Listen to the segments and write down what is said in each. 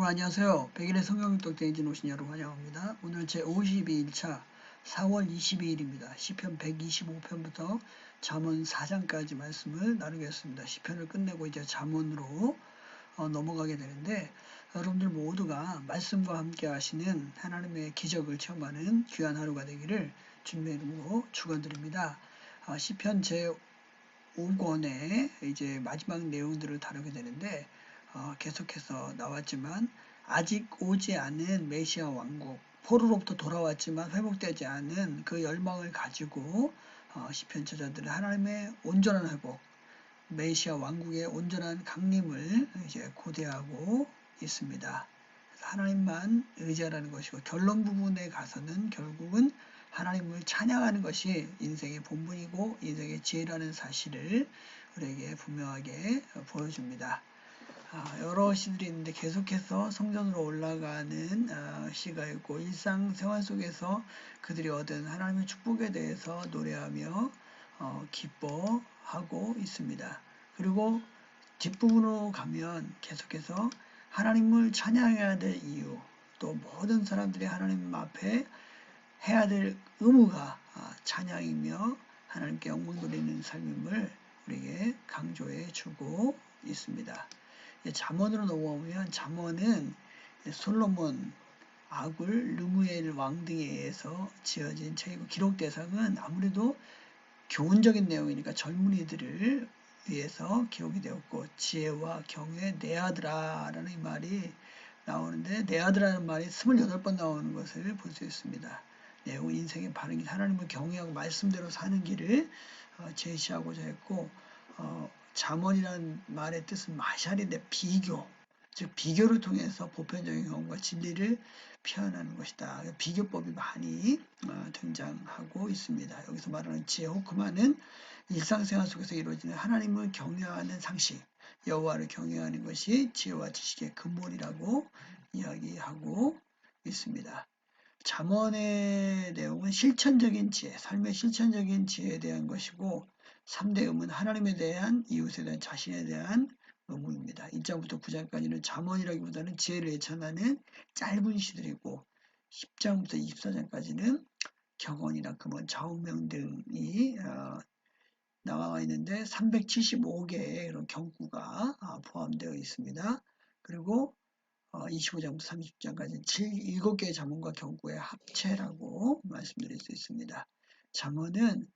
안녕하세요. 백일의 성경독 대행진 오신 여러분 환영합니다. 오늘 제 52일차 4월 22일입니다. 시편 125편부터 잠언 4장까지 말씀을 나누겠습니다. 시편을 끝내고 이제 잠언으로 넘어가게 되는데, 여러분들 모두가 말씀과 함께 하시는 하나님의 기적을 체험하는 귀한 하루가 되기를 주님의 이름으로 축원드립니다. 시편 제 5권의 이제 마지막 내용들을 다루게 되는데, 계속해서 나왔지만 아직 오지 않은 메시아 왕국, 포로로부터 돌아왔지만 회복되지 않은 그 열망을 가지고 시편 저자들은 하나님의 온전한 회복, 메시아 왕국의 온전한 강림을 이제 고대하고 있습니다. 하나님만 의지하라는 것이고, 결론 부분에 가서는 결국은 하나님을 찬양하는 것이 인생의 본분이고 인생의 지혜라는 사실을 우리에게 분명하게 보여줍니다. 여러 시들이 있는데 계속해서 성전으로 올라가는 시가 있고, 일상생활 속에서 그들이 얻은 하나님의 축복에 대해서 노래하며 기뻐하고 있습니다. 그리고 뒷부분으로 가면 계속해서 하나님을 찬양해야 될 이유, 또 모든 사람들이 하나님 앞에 해야 될 의무가 찬양이며 하나님께 영광 돌리는 삶임을 우리에게 강조해 주고 있습니다. 잠언으로 넘어오면, 잠언은 솔로몬, 아굴, 르무엘 왕 등에 의해서 지어진 책이고, 기록 대상은 아무래도 교훈적인 내용이니까 젊은이들을 위해서 기록이 되었고, 지혜와 경외 내 아들아 라는 말이 나오는데, 내 아들아라는 말이 28번 나오는 것을 볼 수 있습니다. 내용은 인생의 반응이 하나님을 경외하고 말씀대로 사는 길을 제시하고자 했고, 잠언이라는 말의 뜻은 마샬인데 비교, 즉 비교를 통해서 보편적인 경험과 진리를 표현하는 것이다. 비교법이 많이 등장하고 있습니다. 여기서 말하는 지혜 호크마는 일상생활 속에서 이루어지는 하나님을 경외하는 상식, 여호와를 경외하는 것이 지혜와 지식의 근본이라고 이야기하고 있습니다. 잠언의 내용은 실천적인 지혜, 삶의 실천적인 지혜에 대한 것이고, 3대 의무는 하나님에 대한, 이웃에 대한, 자신에 대한 의무입니다. 1장부터 9장까지는 잠언이라기보다는 지혜를 예찬하는 짧은 시들이고, 10장부터 24장까지는 격언이나 금언, 좌우명 등이 나와 있는데 375개의 그런 경구가 포함되어 있습니다. 그리고 25장부터 30장까지 7개의 잠언과 경구의 합체라고 말씀드릴 수 있습니다. 잠언은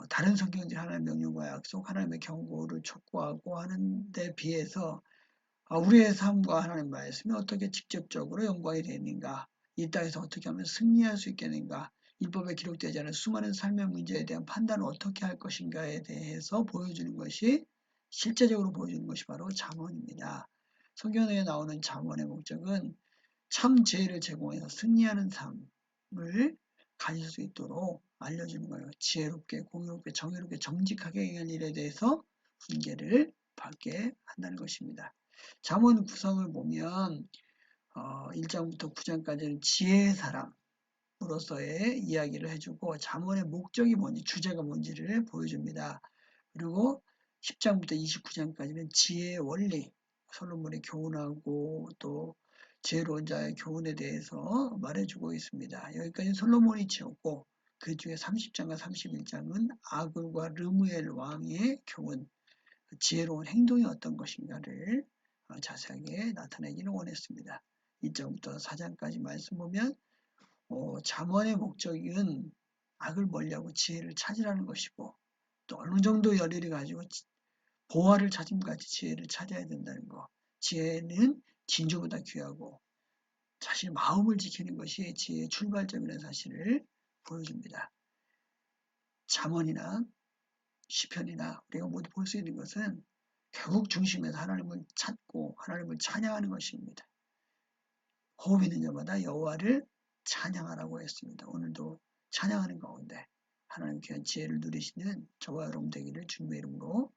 다른 성경들이 하나님의 명령과 약속, 하나님의 경고를 촉구하고 하는 데 비해서 우리의 삶과 하나님 말씀이 어떻게 직접적으로 연관이 되는가, 이 땅에서 어떻게 하면 승리할 수 있겠는가, 율법에 기록되지 않은 수많은 삶의 문제에 대한 판단을 어떻게 할 것인가에 대해서 보여주는 것이, 실제적으로 보여주는 것이 바로 잠언입니다. 성경에 나오는 잠언의 목적은 참 지혜를 제공해서 승리하는 삶을 가질 수 있도록 알려주는 거예요. 지혜롭게, 공의롭게, 정의롭게, 정직하게 행할 일에 대해서 훈계를 받게 한다는 것입니다. 잠언 구성을 보면 1장부터 9장까지는 지혜의 사람으로서의 이야기를 해주고, 잠언의 목적이 뭔지, 주제가 뭔지를 보여줍니다. 그리고 10장부터 29장까지는 지혜의 원리, 솔로몬이 교훈하고 또 지혜로운 자의 교훈에 대해서 말해주고 있습니다. 여기까지 솔로몬이 지었고, 그 중에 30장과 31장은 아굴과 르무엘 왕의 교훈, 지혜로운 행동이 어떤 것인가를 자세하게 나타내기를 원했습니다. 2장부터 4장까지 말씀 보면 잠언의 목적은 악을 멀리하고 지혜를 찾으라는 것이고, 또 어느 정도 열의를 가지고 보화를 찾음같이 지혜를 찾아야 된다는 것. 지혜는 진주보다 귀하고 자신의 마음을 지키는 것이 지혜의 출발점이라는 사실을 보여줍니다. 잠언이나 시편이나 우리가 모두 볼 수 있는 것은 결국 중심에서 하나님을 찾고 하나님을 찬양하는 것입니다. 호흡 있는 자마다 여호와를 찬양하라고 했습니다. 오늘도 찬양하는 가운데 하나님 귀한 지혜를 누리시는 저와 여러분 되기를 주님의 이름으로